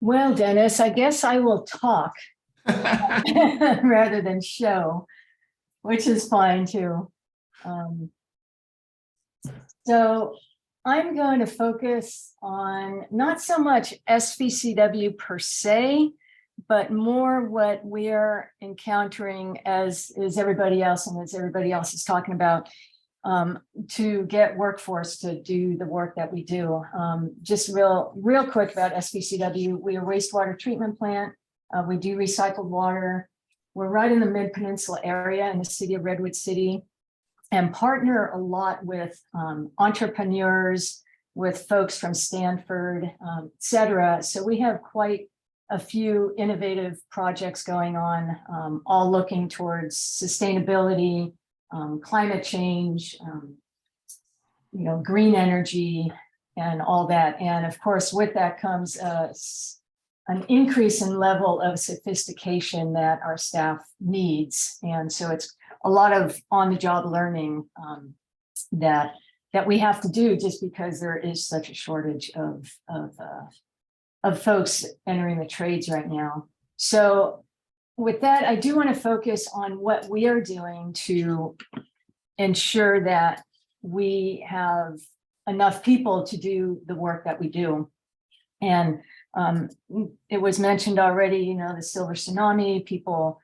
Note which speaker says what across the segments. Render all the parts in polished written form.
Speaker 1: Well, Dennis, I guess I will talk rather than show, which is fine too. Um, so I'm going to focus on not so much SVCW per se, but more what we're encountering as is everybody else and as everybody else is talking about to get workforce to do the work that we do. Just real quick about SVCW. We are a wastewater treatment plant. We do recycled water. We're right in the Mid-Peninsula area in the city of Redwood City, and partner a lot with entrepreneurs, with folks from Stanford, et cetera. So we have quite a few innovative projects going on, all looking towards sustainability, climate change, green energy, and all that. And of course, with that comes an increase in level of sophistication that our staff needs. And so it's a lot of on-the-job learning that we have to do, just because there is such a shortage of folks entering the trades right now. So with that, I do want to focus on what we are doing to ensure that we have enough people to do the work that we do. And it was mentioned already, the silver tsunami, people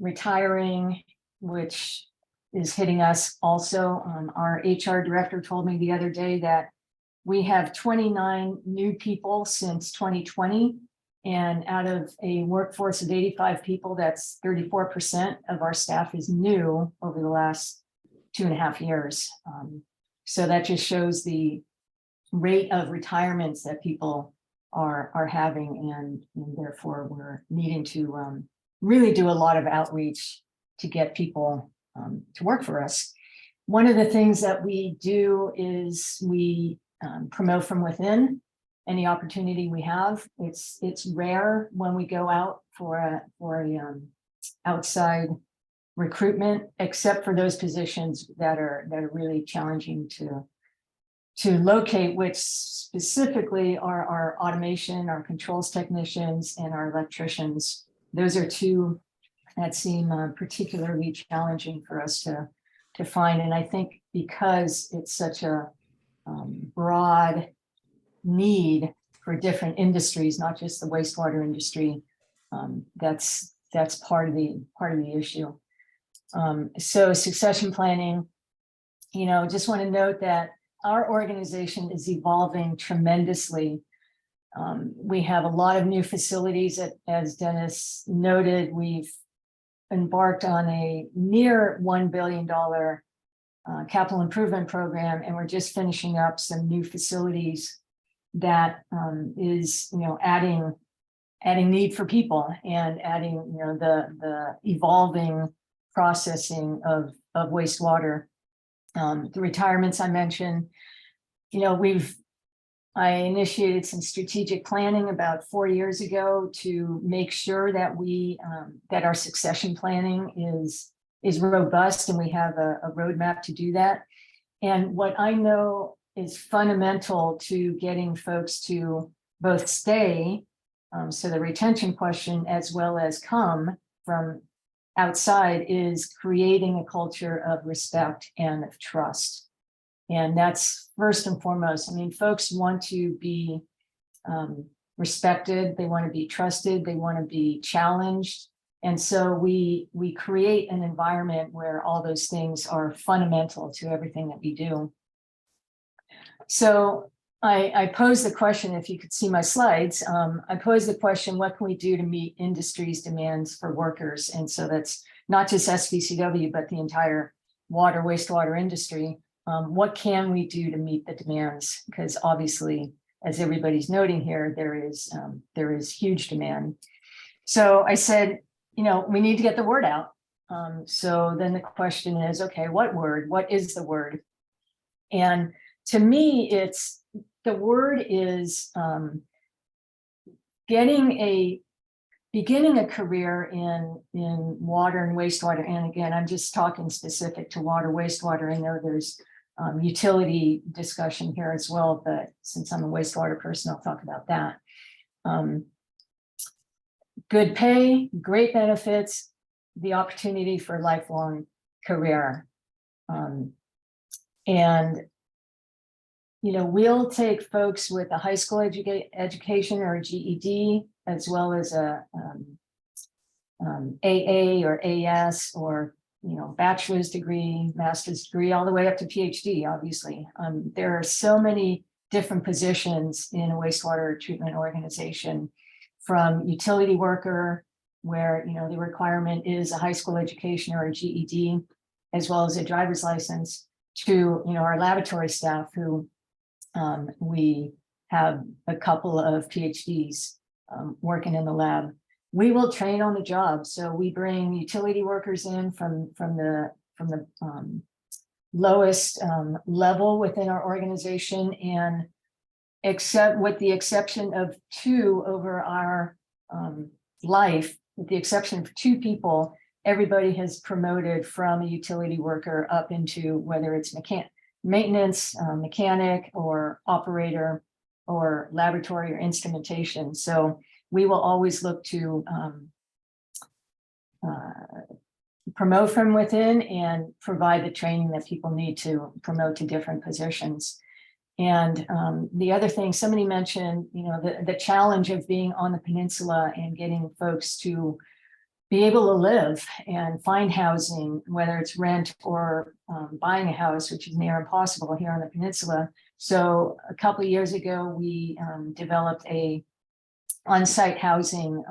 Speaker 1: retiring, which is hitting us also. Our HR director told me the other day that we have 29 new people since 2020. And out of a workforce of 85 people, that's 34% of our staff is new over the last 2.5 years. So that just shows the rate of retirements that people are having, and therefore we're needing to really do a lot of outreach to get people to work for us. One of the things that we do is we promote from within. Any opportunity we have. It's rare when we go out for a outside recruitment, except for those positions that are really challenging to locate, which specifically are our automation, our controls technicians, and our electricians. Those are two that seem particularly challenging for us to find. And I think because it's such a broad need for different industries, not just the wastewater industry, that's part of the issue. So succession planning, just want to note that our organization is evolving tremendously. We have a lot of new facilities. As Dennis noted, we've embarked on a near $1 billion capital improvement program, and we're just finishing up some new facilities that is, adding need for people and adding, the evolving processing of wastewater. The retirements I mentioned, I initiated some strategic planning about 4 years ago to make sure that that our succession planning is robust, and we have a roadmap to do that. And what I know is fundamental to getting folks to both stay, so the retention question, as well as come from outside, is creating a culture of respect and of trust. And that's first and foremost. I mean, folks want to be respected, they want to be trusted, they want to be challenged. And so we create an environment where all those things are fundamental to everything that we do. So I posed the question, if you could see my slides, I posed the question, what can we do to meet industry's demands for workers? And so that's not just SVCW, but the entire wastewater industry. What can we do to meet the demands? Because obviously, as everybody's noting here, there is huge demand. So I said, we need to get the word out. So then the question is, okay, what word? What is the word? And to me, the word is beginning a career in water and wastewater. And again, I'm just talking specific to water, wastewater. I know there's utility discussion here as well, but since I'm a wastewater person, I'll talk about that. Good pay, great benefits, the opportunity for lifelong career. And, you know, we'll take folks with a high school education or a GED, as well as a AA or AS, or, you know, bachelor's degree, master's degree, all the way up to PhD, obviously. There are so many different positions in a wastewater treatment organization, from utility worker, where, you know, the requirement is a high school education or a GED, as well as a driver's license, to, you know, our laboratory staff, who we have a couple of PhDs working in the lab. We will train on the job. So we bring utility workers in from the lowest level within our organization, and except with the exception of two over our life, with the exception of two people, everybody has promoted from a utility worker up into, whether it's maintenance, mechanic, or operator, or laboratory or instrumentation. So we will always look to promote from within and provide the training that people need to promote to different positions. And the other thing, somebody mentioned, you know, the challenge of being on the peninsula and getting folks to be able to live and find housing, whether it's rent or buying a house, which is near impossible here on the peninsula. So a couple of years ago, we developed a on-site housing.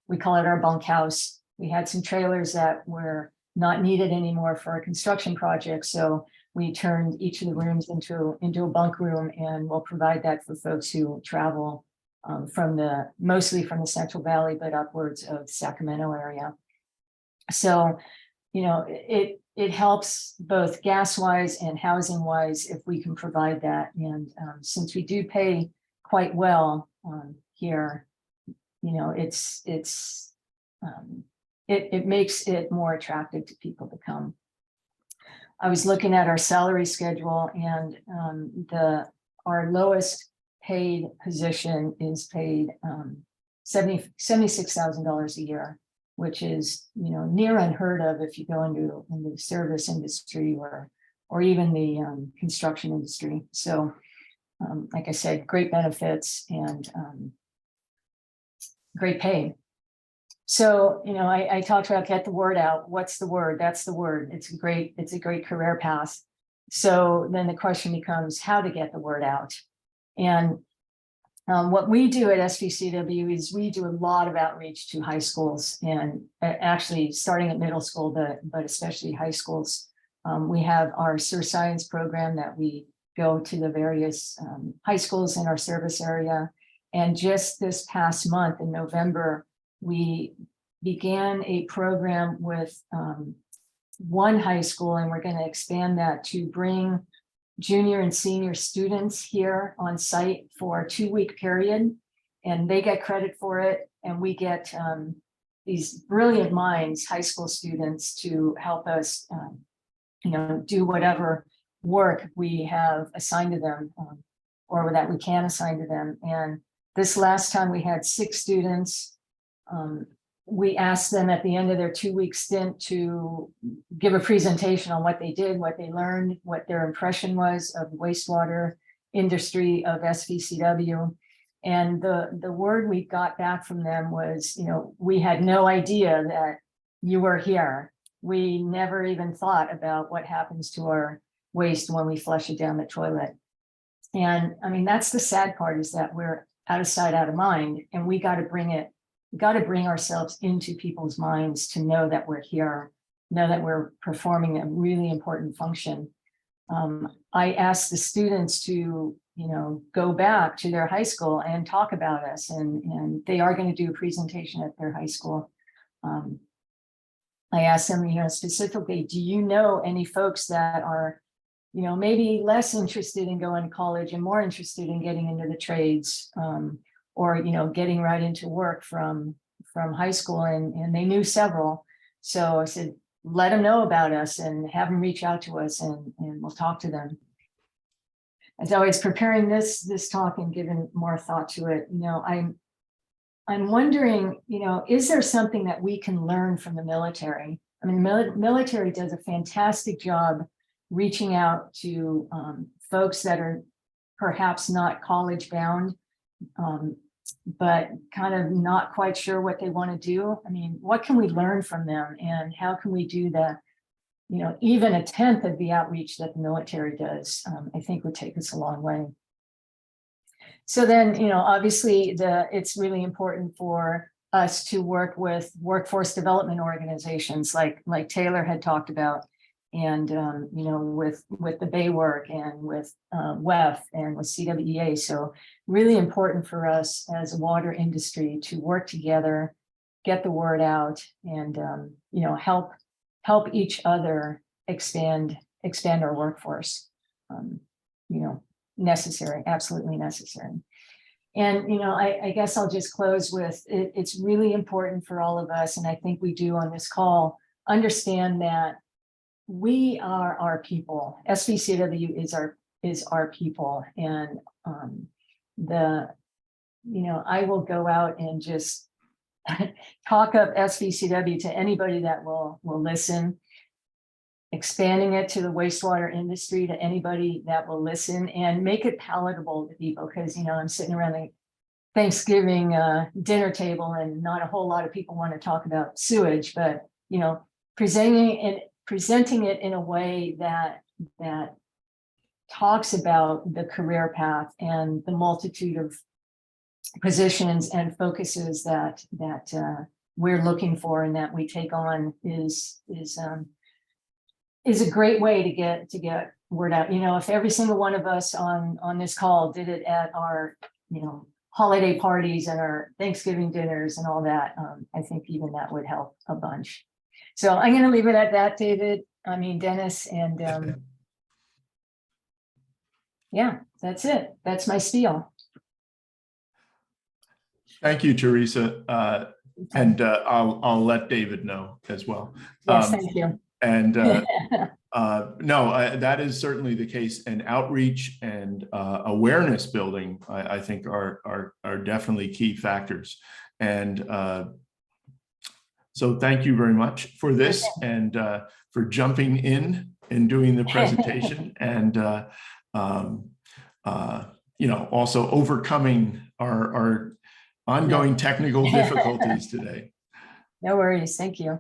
Speaker 1: We call it our bunkhouse. We had some trailers that were not needed anymore for a construction project, so we turned each of the rooms into a bunk room, and we'll provide that for folks who travel mostly from the Central Valley, but upwards of Sacramento area. So, you know, it helps both gas-wise and housing-wise if we can provide that. And since we do pay quite well here, you know, it makes it more attractive to people to come. I was looking at our salary schedule, and our lowest paid position is paid $76,000 a year, which is, you know, near unheard of if you go into the service industry or even the construction industry. So, like I said, great benefits and great pay. So, you know, I talked about get the word out. What's the word? That's the word. It's a great career path. So then the question becomes how to get the word out. And what we do at SVCW is we do a lot of outreach to high schools, and actually starting at middle school, but especially high schools. We have our Sir Science program that we go to the various high schools in our service area. And just this past month in November, we began a program with one high school, and we're going to expand that to bring junior and senior students here on site for a 2-week period, and they get credit for it. And we get these brilliant minds, high school students, to help us, you know, do whatever work we have assigned to them, or that we can assign to them. And this last time we had 6 students. We asked them at the end of their 2-week stint to give a presentation on what they did, what they learned, what their impression was of the wastewater industry of SVCW. And the word we got back from them was, you know, we had no idea that you were here. We never even thought about what happens to our waste when we flush it down the toilet. And I mean, that's the sad part, is that we're out of sight, out of mind, and we got to bring ourselves into people's minds to know that we're here, know that we're performing a really important function. I asked the students to, you know, go back to their high school and talk about us, and they are going to do a presentation at their high school. I asked them, you know, specifically, do you know any folks that are, you know, maybe less interested in going to college and more interested in getting into the trades, or, you know, getting right into work from high school, and they knew several. So I said, let them know about us and have them reach out to us, and we'll talk to them. As I was preparing this talk and giving more thought to it, you know, I'm wondering, is there something that we can learn from the military? I mean, the military does a fantastic job reaching out to folks that are perhaps not college bound, but kind of not quite sure what they want to do. I mean, what can we learn from them, and how can we do that? Even a tenth of the outreach that the military does, I think would take us a long way. So then, obviously it's really important for us to work with workforce development organizations like Taylor had talked about, and, with the Bay Work and with WEF and with CWEA. So really important for us as a water industry to work together, get the word out, and, help each other expand our workforce. Necessary, absolutely necessary. And, I guess I'll just close with it's really important for all of us, and I think we do on this call, understand that we are our people. SVCW is our people. And I will go out and just talk up SVCW to anybody that will listen, expanding it to the wastewater industry to anybody that will listen, and make it palatable to people. Because, I'm sitting around the Thanksgiving dinner table, and not a whole lot of people want to talk about sewage, but, presenting it in a way that talks about the career path and the multitude of positions and focuses that we're looking for and that we take on is a great way to get word out. If every single one of us on this call did it at our holiday parties and our Thanksgiving dinners and all that, I think even that would help a bunch. So I'm going to leave it at that, Dennis, and yeah, that's it. That's my spiel.
Speaker 2: Thank you, Teresa. And I'll let David know as well.
Speaker 1: Yes, thank you.
Speaker 2: And no, that is certainly the case. And outreach and awareness building, I think, are definitely key factors. And so thank you very much for this, and for jumping in and doing the presentation, and also overcoming our ongoing technical difficulties today.
Speaker 1: No worries. Thank you.